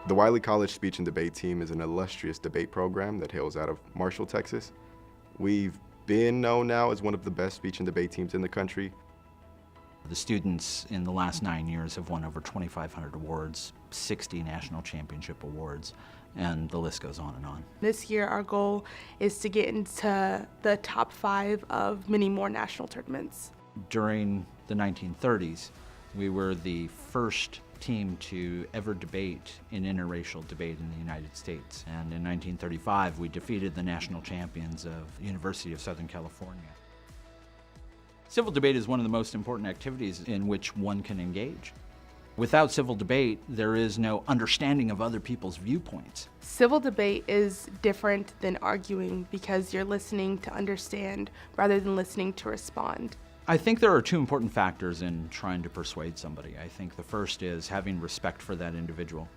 The Wiley College Speech and Debate Team is an illustrious debate program that hails out of Marshall, Texas. We've been known now as one of the best speech and debate teams in the country. The students in the last 9 years have won over 2,500 awards, 60 national championship awards, and the list goes on and on. This year our goal is to get into the top 5 of many more national tournaments. During the 1930s, we were the first team to ever debate in interracial debate in the United States. And in 1935, we defeated the national champions of the University of Southern California. Civil debate is one of the most important activities in which one can engage. Without civil debate, there is no understanding of other people's viewpoints. Civil debate is different than arguing because you're listening to understand rather than listening to respond. I think there are 2 important factors in trying to persuade somebody. I think the first is having respect for that individual,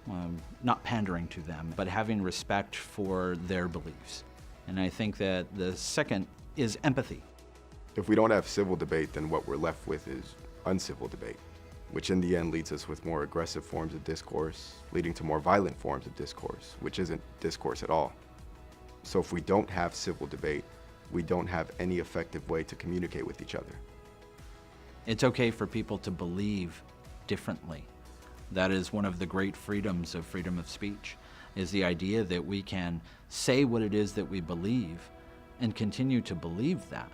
not pandering to them, but having respect for their beliefs. And I think that the second is empathy. If we don't have civil debate, then what we're left with is uncivil debate, which in the end leads us with more aggressive forms of discourse, leading to more violent forms of discourse, which isn't discourse at all. So if we don't have civil debate, we don't have any effective way to communicate with each other. It's okay for people to believe differently. That is one of the great freedoms of freedom of speech, is the idea that we can say what it is that we believe and continue to believe that.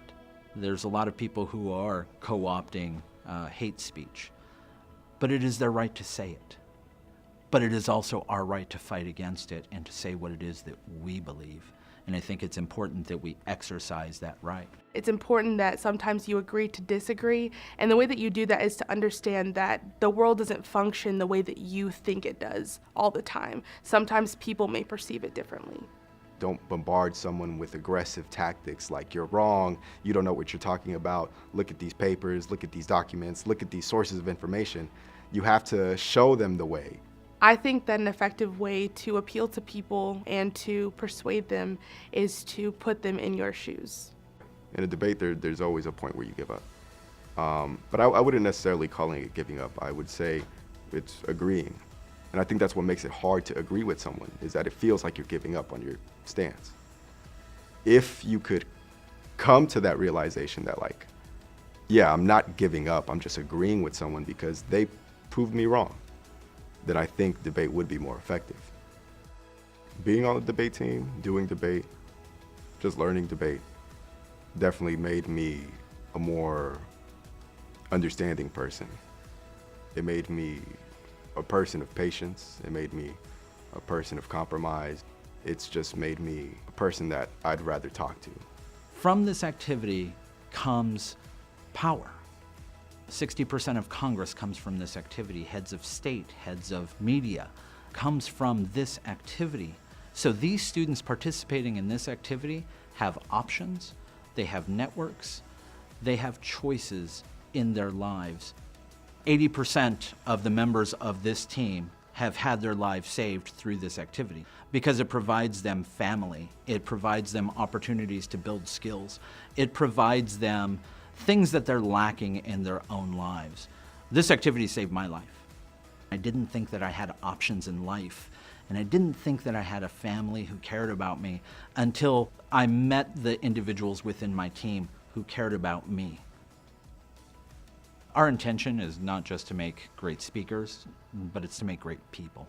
There's a lot of people who are co-opting hate speech, but it is their right to say it. But it is also our right to fight against it and to say what it is that we believe. And I think it's important that we exercise that right. It's important that sometimes you agree to disagree, and the way that you do that is to understand that the world doesn't function the way that you think it does all the time. Sometimes people may perceive it differently. Don't bombard someone with aggressive tactics like you're wrong, you don't know what you're talking about, look at these papers, look at these documents, look at these sources of information. You have to show them the way. I think that an effective way to appeal to people and to persuade them is to put them in your shoes. In a debate, there's always a point where you give up. But I wouldn't necessarily call it giving up. I would say it's agreeing. And I think that's what makes it hard to agree with someone, is that it feels like you're giving up on your stance. If you could come to that realization that, like, yeah, I'm not giving up, I'm just agreeing with someone because they proved me wrong, then I think debate would be more effective. Being on the debate team, doing debate, just learning debate, definitely made me a more understanding person. It made me a person of patience. It made me a person of compromise. It's just made me a person that I'd rather talk to. From this activity comes power. 60% of Congress comes from this activity. Heads of state, heads of media, comes from this activity. So these students participating in this activity have options, they have networks, they have choices in their lives. 80% of the members of this team have had their lives saved through this activity because it provides them family, it provides them opportunities to build skills, it provides them things that they're lacking in their own lives. This activity saved my life. I didn't think that I had options in life, and I didn't think that I had a family who cared about me until I met the individuals within my team who cared about me. Our intention is not just to make great speakers, but it's to make great people.